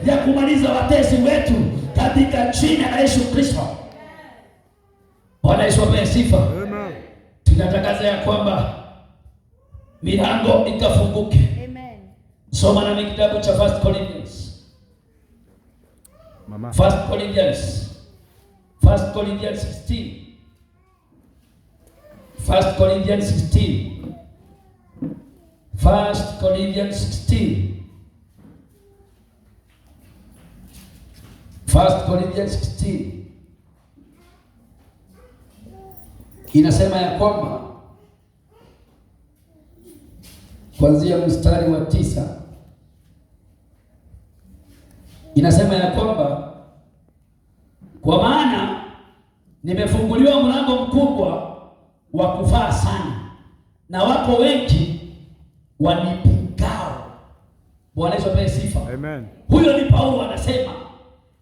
ya kumaliza watesi wetu katika jina la Yesu Kristo. Bwana Yesu apewe sifa. Amen. Tunatangaza ya kwamba milango ikafunguke. Amen. Soma na kitabu cha 1 Corinthians. Mama. 1 Corinthians 16. 1 Corinthians 16. 1 Corinthians 16. 1 Corinthians 16. Inasema ya kwamba kuanzia mstari wa 9 inasema ya kwamba kwa maana nimefunguliwa mlango mkubwa wa kufaa sana, na wako wengi wanipingao. Bwana Yesu apewe sifa. Amen. Huyo ni Paulo anasema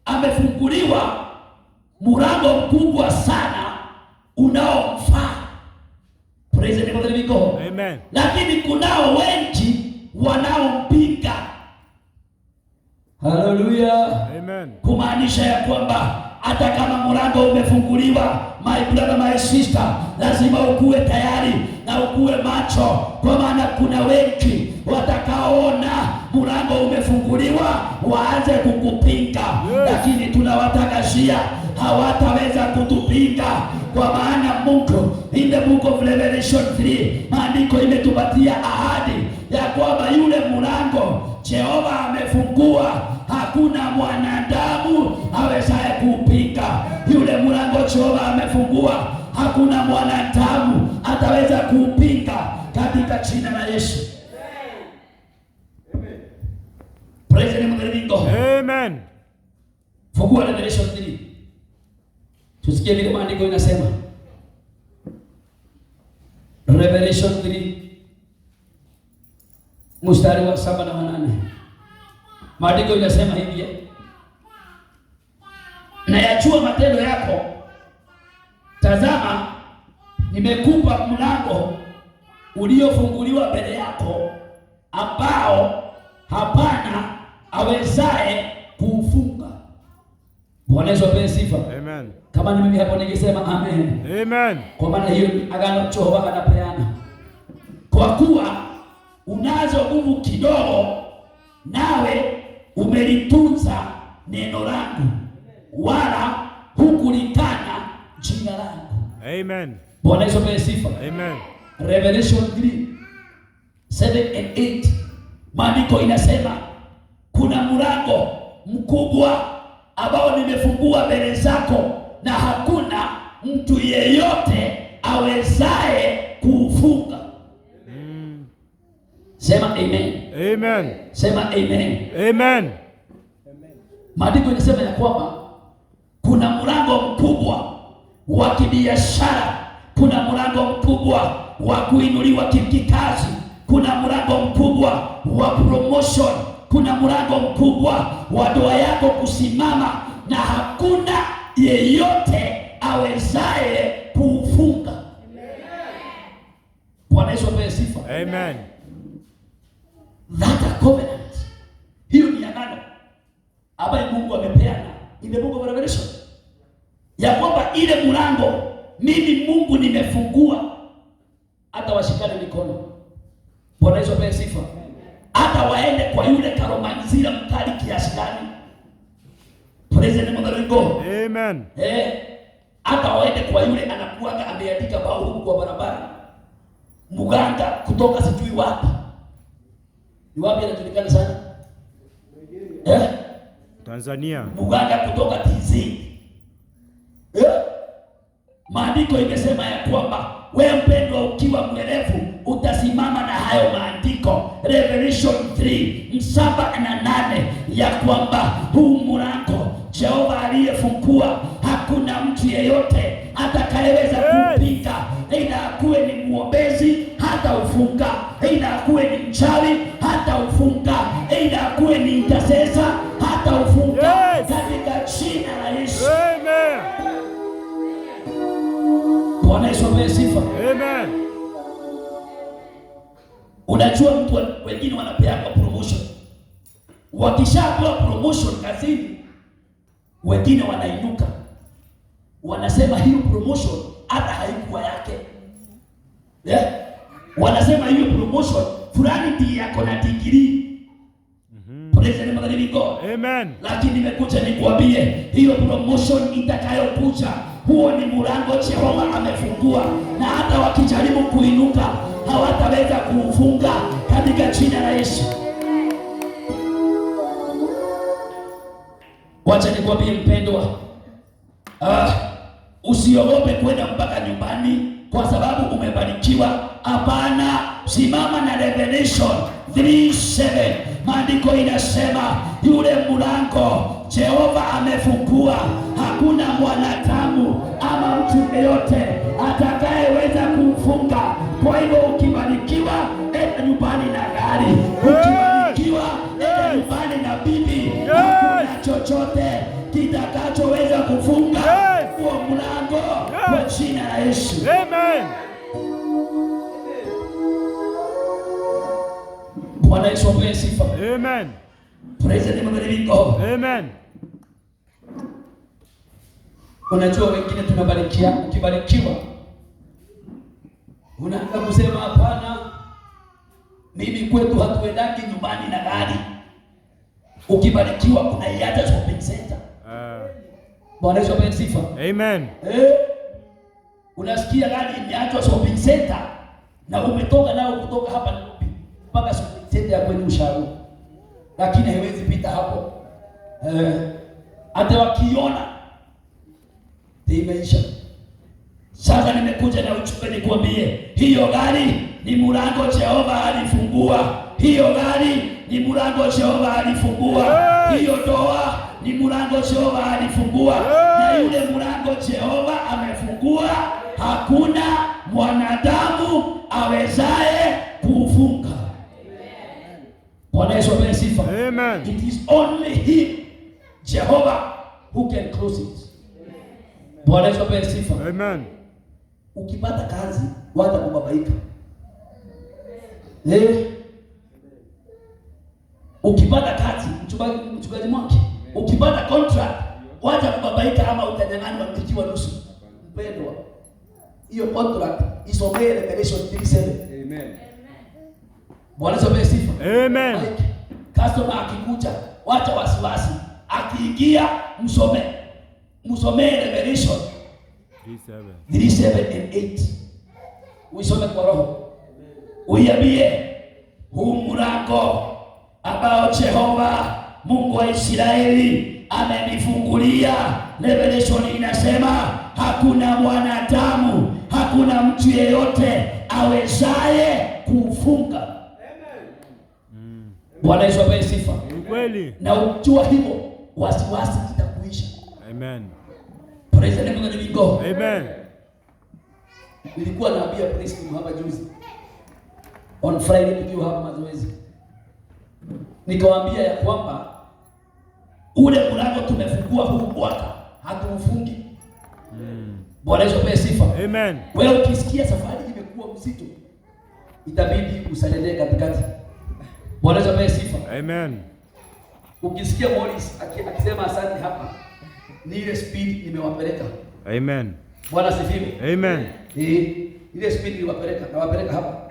amefunguliwa mlango mkubwa sana unaomfaa. Praise the name of the living God. Amen. Lakini kunao wengi wanaompinga. Haleluya. Amen. Kumaanisha ya kwamba hata kama mlango umefunguliwa, my brother, my sister, lazima ukuwe tayari na ukuwe macho, kwa maana kuna wengi watakaoona mlango umefunguliwa waanze kukupinga. Yes. Lakini tunawatangazia hawataweza kutupinga, kwa maana Mungu in the book of Revelation 3 maandiko imetupatia ahadi ya kwamba yule mlango Jehova amefungua, hakuna mwanadamu awezaye kuupinga. Yule mlango Jehova amefungua, hakuna mwanadamu ataweza kuupinga katika jina la Yesu. Amen. Praise the name of the living God. Amen. Fungua Revelation 3. Tusikie vile maandiko inasema. Revelation 3 mstari wa 7 na 8. Maandiko inasema hivi: na yajua matendo yako, tazama nimekupa mlango uliofunguliwa mbele yako, ambao hapana awezaye kuufunga. Bwana Yesu apewe sifa. Amen. Kama ni mimi hapo ningesema amen. Amen. Kwa maana hiyo ni agano Jehova anapeana. Kwa kuwa unazo nguvu kidogo, nawe umelitunza neno langu, wala hukulikana jina langu. Amen. Bwana Yesu apewe sifa. Amen. Revelation 3:7 and 8. Maandiko inasema kuna mlango mkubwa ambao nimefungua mbele zako, na hakuna mtu yeyote awezaye kuufunga. Sema amen. Amen. Sema amen. Amen. Maandiko inasema ya kwamba kuna mlango mkubwa wa kibiashara, kuna mlango mkubwa wa kuinuliwa kikazi, kuna mlango mkubwa wa promotion, kuna mlango mkubwa wa ndoa yako kusimama, na hakuna yeyote awezaye kuufunga. Bwana Yesu apewe sifa. Amen. That a covenant. Hiyo ni agano ambayo Mungu amepeana in the book of Revelation, ya kwamba ile mlango mimi Mungu nimefungua, hata washikane mikono. Bwana Yesu apewe sifa. Hata waende kwa yule karomanzira mkali kiasi gani. Praise the name of the Lord. Amen. Hata waende kwa yule anakuanga ameandika bao huko kwa barabara, muganga kutoka sijui wapi. Ni wapi anajulikana sana? Tanzania. Muganga kutoka TZ. Maandiko imesema ya kwamba wewe mpendwa, ukiwa mwerevu utasimama na hayo maandiko. Revelation 3:7 na 8, ya kwamba huu mlango Jehova aliyefungua, hakuna mtu yeyote atakayeweza kupinga. Aidha akuwe ni muombezi hata ufunga, aidha akuwe ni mchawi hata ufunga, aidha akuwe ni intercessor hata ufunga. Katika jina la Yesu. Amen. Bwana Yesu apewe sifa. Amen. Unajua mtu wengine wanapeana promotion. Wakishapewa promotion kazini, wengine wanainuka, wanasema hiyo promotion hata haikuwa yake. Yeah? Wanasema hiyo promotion fulani ndiye yako na degree. Praise the name of the living God. Amen. Lakini nimekuja nikwambie hiyo promotion itakayokuja, huo ni mlango Jehova amefungua, na hata wakijaribu kuinuka hawataweza kuufunga katika jina la Yesu. Wacha nikwambie mpendwa, usiogope kwenda mpaka nyumbani kwa sababu umebarikiwa. Hapana, simama na Revelation 3:7. Maandiko inasema yule mlango Jehova amefungua, hakuna mwanadamu ama mtu yeyote atakayeweza kufunga. Kwa hivyo ukibarikiwa, enda nyumbani na gari. Ukibarikiwa, enda nyumbani na bibi. Hakuna chochote kitakachoweza kufunga huo mlango kwa jina la Yesu. Amen. Bwana Yesu apewe sifa. Amen. Praise the name of the living God. Amen. Unajua wengine tunabarikia, ukibarikiwa unaanza kusema hapana, mimi kwetu hatuendaki nyumbani na gari. Ukibarikiwa unaiacha shopping center. Bwana Yesu apewe sifa. Amen. Unasikia gari imeachwa shopping center na umetoka nao kutoka hapa Nairobi mpaka shopping center ya kwenu Usharu, lakini haiwezi pita hapo. Hata wakiona imeisha. Sasa nimekuja na ujumbe nikwambie, hiyo gari ni mlango Jehova alifungua. Hiyo gari ni mlango Jehova alifungua. Hiyo ndoa ni mlango Jehova alifungua. Na yule mlango Jehova amefungua, hakuna mwanadamu awezaye kufunga. Bwana Yesu apewe sifa. Amen. It is only him, Jehovah, who can close it. Bwana Yesu apewe sifa. Amen. Ukipata kazi wacha kubabaika. Ukipata kazi mchungaji mwake, ukipata contract wacha kubabaika ama utanyang'anywa kikiwa nusu. Mpendwa, hiyo contract isomee Revelation 3:7. Amen. Bwana Yesu apewe sifa. Amen. Customer akikuja wacha wasiwasi, akiingia msomee Revelation 3:7 and 8. Uisome kwa roho. Uiambie huu mlango ambao Jehova Mungu wa Israeli amenifungulia. Revelation inasema hakuna mwanadamu, hakuna mtu yeyote awezaye kufunga. Bwana Yesu apewe sifa. Kweli. Na ujua hivyo wasiwasi kitakuisha. Amen. Praise the name of the living God. Amen. Nilikuwa naambia praise Mungu hapa juzi. On Friday tukiwa hapa mazoezi. Nikawaambia ya kwamba ule mlango tumefungua huu mwaka hatuufungi. Bwana Yesu apewe sifa. Amen. Wewe ukisikia safari imekuwa mzito, itabidi usalende katikati. Bwana Yesu apewe sifa. Amen. Ukisikia Morris akisema asante hapa, ni ile speed nimewapeleka. Amen. Bwana asifiwe. Amen. Ile speed nawapeleka hapa.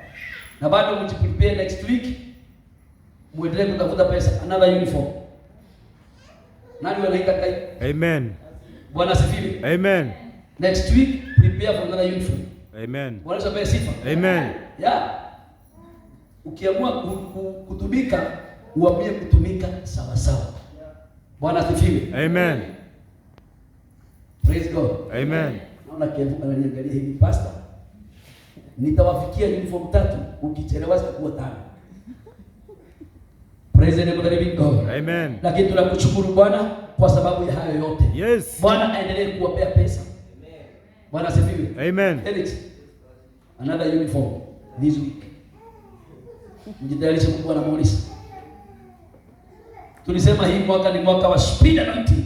Na bado mjiprepare next week. Muendelee kutafuta pesa, another uniform. Nani wanaita kai? Amen. Bwana asifiwe. Amen. Next week prepare for another uniform. Amen. Bwana asifiwe sifa. Amen. Yeah. Ukiamua kutumika, uambie kutumika sawa sawa. Bwana asifiwe. Amen. Praise God. Amen. Naona Kevu ananiangalia hivi, pastor. Nitawafikia uniform 3, ukichelewa zitakuwa 5. Praise the name of the living God. Amen. Lakini tunakushukuru Bwana kwa sababu ya hayo yote. Yes. Bwana aendelee kuwapea pesa. Amen. Bwana asifiwe. Amen. Felix, another uniform this week. Mjitayarishe kuwa na Morris. Tulisema hii mwaka ni mwaka wa speed anointing.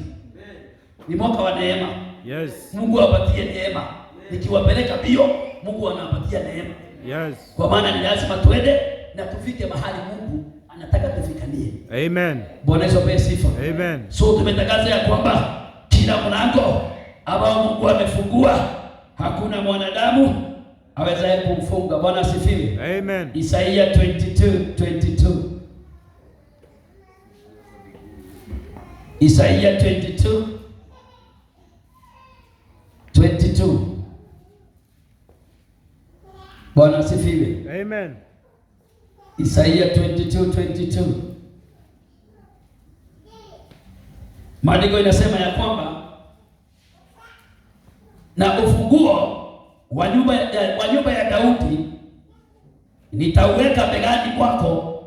Ni mwaka wa neema. Yes. Mungu awapatie neema. Nikiwapeleka bio, Mungu anawapatia neema. Yes. Kwa maana ni lazima tuende na tufike mahali Mungu anataka tufikanie. Amen. Bwana Yesu apewe sifa. Amen. So tumetangaza ya kwamba kila mlango ambao Mungu amefungua hakuna mwanadamu awezaye kumfunga. Bwana asifiwe. Amen. Isaia 22:22. Isaia 22:22. Bwana asifiwe. Amen. Isaia 22:22. Maandiko inasema ya kwamba na ufunguo wa nyumba ya Daudi nitauweka begani kwako,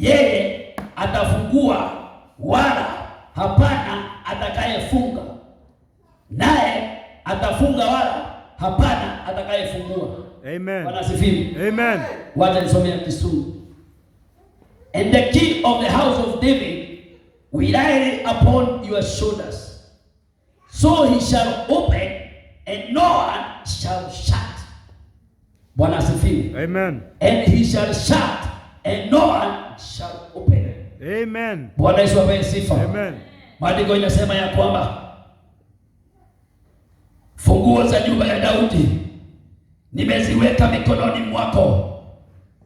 yeye atafungua wala hapana atakayefunga, naye atafunga wala hapana atakayefungua. Amen. Bwana asifiwe. Amen. Wacha nisomea Kisumu. And the key of the house of David will lay upon your shoulders, so he shall open and no one shall shut. Bwana asifiwe. Amen. And he shall shut and no one shall open. Amen. Bwana Yesu apewe sifa. Amen. Maandiko inasema ya kwamba funguo za nyumba ya Daudi nimeziweka mikononi mwako.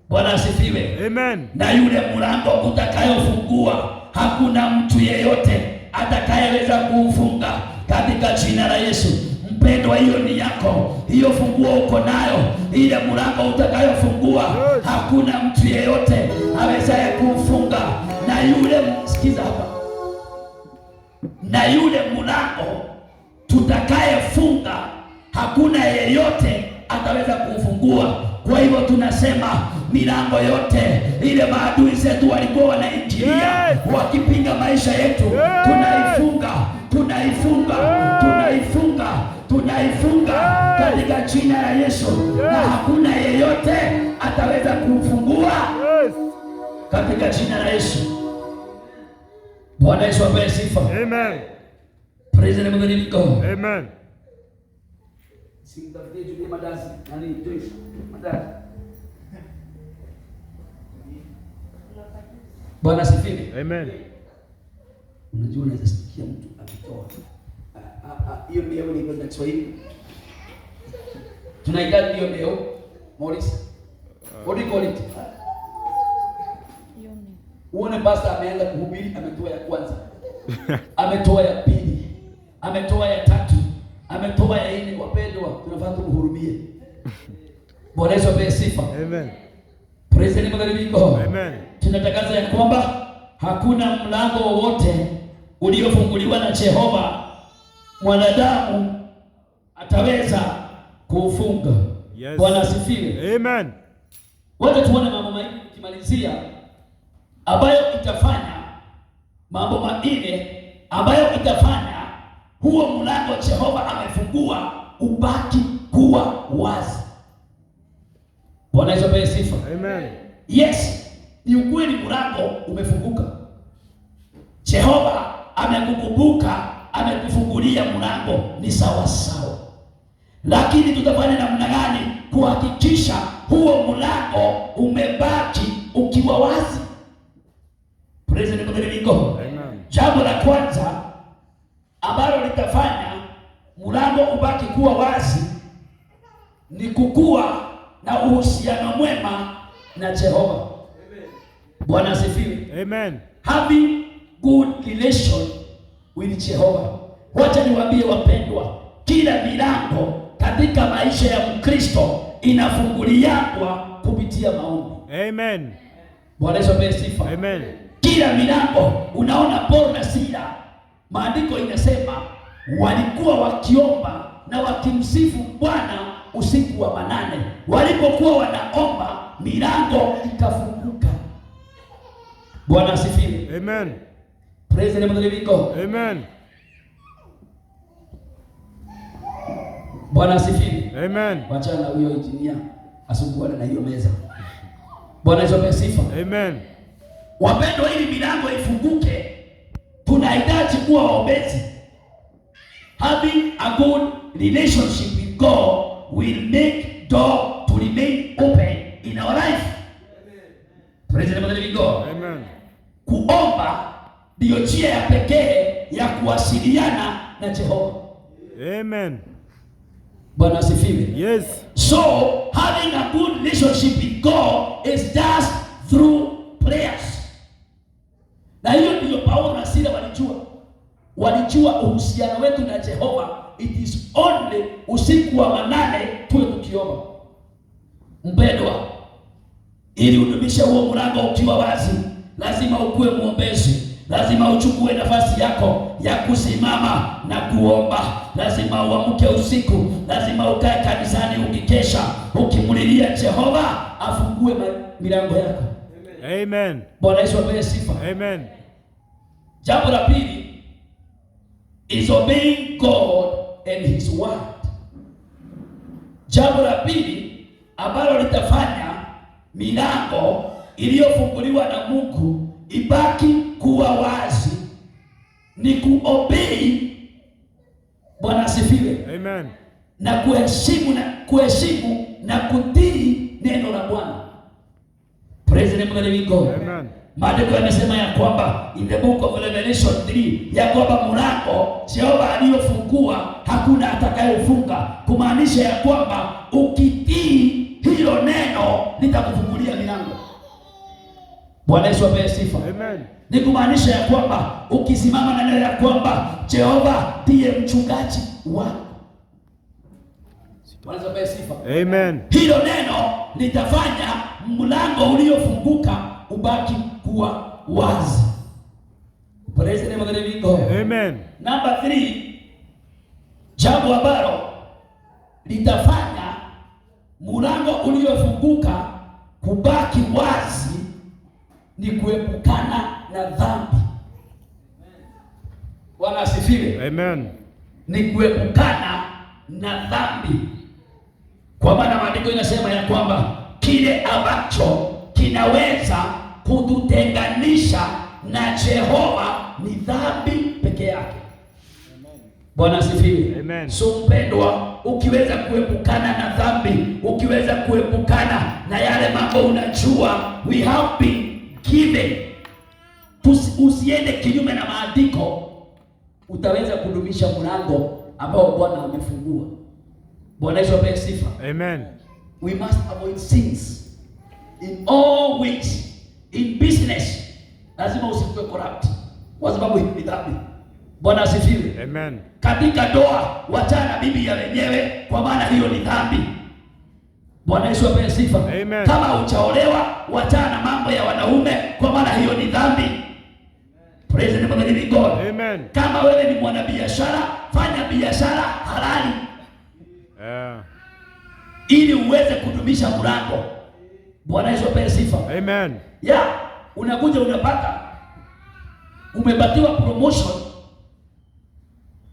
Bwana asifiwe. Amen. Na yule mlango utakayofungua hakuna mtu yeyote atakayeweza kuufunga katika jina la Yesu. Mpendwa, hiyo ni yako, hiyo funguo uko nayo. Ile mlango utakayofungua hakuna mtu yeyote awezaye kuufunga. Na yule, sikiza hapa, na yule mlango tutakayefunga hakuna yeyote ataweza kuufungua. Kwa hivyo tunasema milango yote ile maadui zetu walikuwa wanaingilia wakipinga maisha yetu, tunaifunga, tunaifunga, tunaifunga, tunaifunga katika jina la Yesu, na hakuna yeyote ataweza kuufungua katika jina la Yesu. Bwana Yesu apewe sifa. Amen. Praise the name of God. Amen. Bwana asifiwe. Amen. Unajua unaweza sikia mtu akitoa hiyo leo ni kwa Kiswahili. Tunahitaji hiyo leo. Morris. What do you call it? Uone pastor ameanza kuhubiri, ametoa ya kwanza. Ametoa ya pili. Ametoa ya tatu. Ametoa ya nne. Wapendwa, tunafaa kumhurumie. Bwana Yesu apewe sifa. Amen. Praise the name of God. Amen. Tunatangaza ya kwamba hakuna mlango wowote uliofunguliwa na Jehova mwanadamu ataweza kuufunga. Yes. Bwana asifiwe. Amen. Wacha tuone mambo manne tukimalizia, ambayo itafanya mambo manne ambayo itafanya huo mlango Jehova amefungua ubaki kuwa wazi. Bwana Yesu apewe sifa. Amen. Yes, ni ukweli mlango umefunguka. Jehova amekukumbuka, amekufungulia mlango, ni sawa sawa. Lakini tutafanya namna gani kuhakikisha huo mlango umebaki ukiwa wazi? Praise the Lord. Amen. Jambo la kwanza ambalo litafanya mlango ubaki kuwa wazi ni kukua na uhusiano mwema na Jehova. Bwana asifiwe. Amen. Having good relation with Jehova. Wacha niwaambie wapendwa, kila milango katika maisha ya Mkristo inafunguliwa kupitia maombi. Amen. Bwana Yesu apewe sifa. Amen. Kila milango, unaona Paulo na Sila, maandiko inasema walikuwa wakiomba na wakimsifu Bwana usiku wa manane. Walipokuwa wanaomba, milango ikafunguka. Bwana asifiwe. Amen. Praise the name of the living God. Amen. Bwana asifiwe. Amen. Wachana na huyo engineer asumbuane na hiyo meza. Bwana Yesu apewe sifa. Amen. Wapendwa, ili milango ifunguke, tunahitaji kuwa waombezi. Having a good relationship with God will make door to remain open in our life. Praise the living God. Amen. Kuomba ndio njia ya pekee ya kuwasiliana na Jehova. Amen. Bwana asifiwe. Yes. So having a good relationship with God is just through prayers. Na hiyo ndio Paulo na Sila walijua uhusiano wetu na Jehova. It is only usiku wa manane tuwe tukiomba. Mpendwa, ili udumishe huo mlango ukiwa wazi, lazima ukuwe muombezi. Lazima uchukue nafasi yako ya kusimama na kuomba. Lazima uamke usiku. Lazima ukae kanisani ukikesha, ukimlilia Jehova afungue milango yako. Amen. Bwana Yesu apewe sifa. Amen. Jambo la pili is obeying God and his word. Jambo la pili ambalo litafanya milango iliyofunguliwa na Mungu ibaki kuwa wazi ni kuobey. Bwana asifiwe. Amen. Na kuheshimu na kutii neno la Bwana. Praise the name of the living God. Amen. Maandiko yanasema ya kwamba in the book of Revelation 3 ya kwamba mlango Jehova aliyofungua hakuna atakayefunga, kumaanisha ya kwamba ukitii hilo neno litakufungulia milango. Bwana Yesu apewe sifa. Amen. Ni kumaanisha ya kwamba ukisimama na neno ya kwamba Jehova ndiye mchungaji wako. Bwana Yesu apewe sifa. Amen. Hilo neno litafanya mlango uliofunguka ubaki kuwa wazi. Praise the name of the living God. Amen. Number 3, jambo ambalo litafanya mlango uliofunguka kubaki wazi ni kuepukana na dhambi. Bwana asifiwe. Amen. Ni kuepukana na dhambi. Kwa maana maandiko inasema ya kwamba kile ambacho kinaweza kututenganisha na Jehova ni dhambi peke yake. Bwana asifiwe. Amen. So mpendwa, ukiweza kuepukana na dhambi, ukiweza kuepukana na yale mambo unajua we have been given, usiende kinyume na maandiko, utaweza kudumisha mlango ambao Bwana amefungua. Bwana Yesu apewe sifa. Amen. We must avoid sins in all ways. In business lazima usikuwe corrupt, kwa sababu ni dhambi. Bwana asifiwe. Amen. Katika ndoa wachana na bibi ya wenyewe, kwa maana hiyo ni dhambi. Bwana Yesu apewe sifa. Amen. Kama hujaolewa wachana na mambo ya wanaume, kwa maana hiyo ni dhambi. Praise the name of the living God. Amen. Kama wewe ni mwanabiashara, fanya biashara halali. Ili uweze kudumisha mlango. Bwana Yesu apewe sifa. Amen. Unakuja unapata umepatiwa promotion,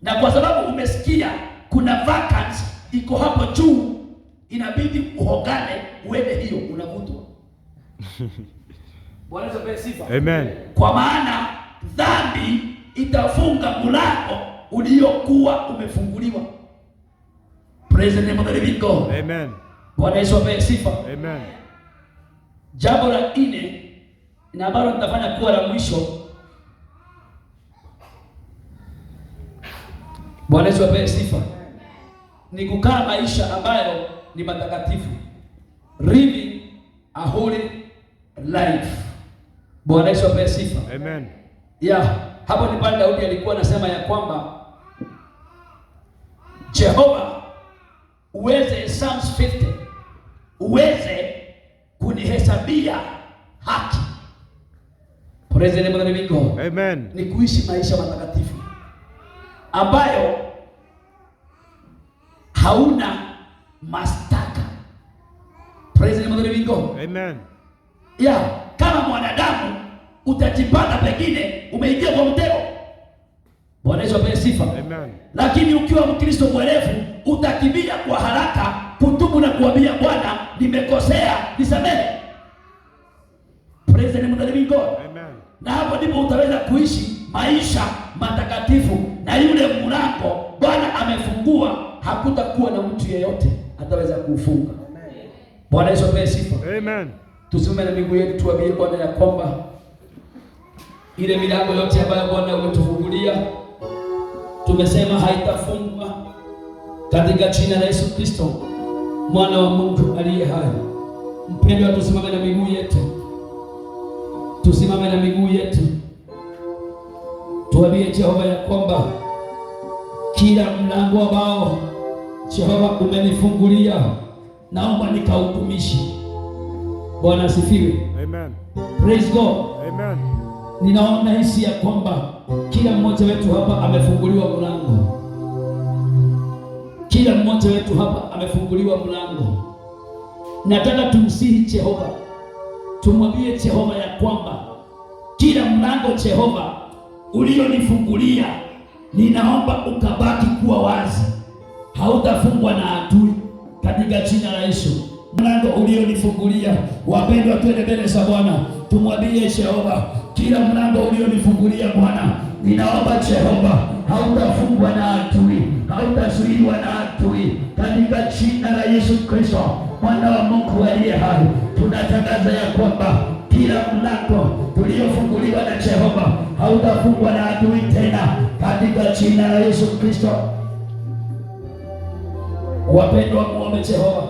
na kwa sababu umesikia kuna vacancy iko hapo juu, inabidi uhongane uende, hiyo unavutwa. Bwana Yesu apewe sifa. Amen. Kwa maana dhambi itafunga mlango uliokuwa umefunguliwa. Praise the name of the living God. Amen. Bwana Yesu apewe sifa. Amen. Jambo la 4 na ambalo nitafanya kuwa la mwisho. Bwana Yesu apewe sifa. Ni kukaa maisha ambayo ni matakatifu. Living a holy life. Bwana Yesu apewe sifa. Amen. Hapo ni pale Daudi alikuwa anasema ya kwamba Jehova, uweze Psalms 50, uweze kunihesabia haki. Praise the name of the living God. Amen. Ni kuishi maisha matakatifu ambayo hauna mashtaka. Praise the name of the living God. Amen. Kama mwanadamu utajipata pengine umeingia kwa mtego. Bwana Yesu apewe sifa. Amen. Lakini ukiwa Mkristo mwerevu utakimbia kwa haraka kutubu na kuambia Bwana, nimekosea, nisamehe. Praise the name of the living God. Amen. Na hapo ndipo utaweza kuishi maisha matakatifu, na yule mlango Bwana amefungua, hakutakuwa na mtu yeyote ataweza kuufunga. Bwana Yesu apewe sifa. Amen. Tusimame na miguu yetu, tuambie Bwana ya kwamba ile milango yote ambayo Bwana umetufungulia, tumesema haitafungwa katika jina la Yesu Kristo, mwana wa Mungu aliye hai. Mpendwa, tusimame na miguu yetu, tusimame na miguu yetu, tuambie Jehova ya kwamba kila mlango ambao Jehova umenifungulia, naomba nikautumishi. Bwana asifiwe. Amen. Praise God. Amen. Ninaona hisi ya kwamba kila mmoja wetu hapa amefunguliwa mlango. Kila mmoja wetu hapa amefunguliwa mlango. Nataka tumsihi Jehova, tumwambie Jehova ya kwamba kila mlango Jehova ulionifungulia, ninaomba ukabaki kuwa wazi, hautafungwa na adui katika jina la Yesu. Mlango ulionifungulia, wapendwa, twende mbele za Bwana, tumwambie Jehova, kila mlango ulionifungulia Bwana, ninaomba Jehova, hautafungwa na adui, hautazuiwa na adui katika jina la Yesu Kristo, mwana wa Mungu aliye hai. Tunatangaza ya kwamba kila mlango uliofunguliwa na Jehova hautafungwa na adui tena katika jina la Yesu Kristo. Wapendwa, muombe Jehova.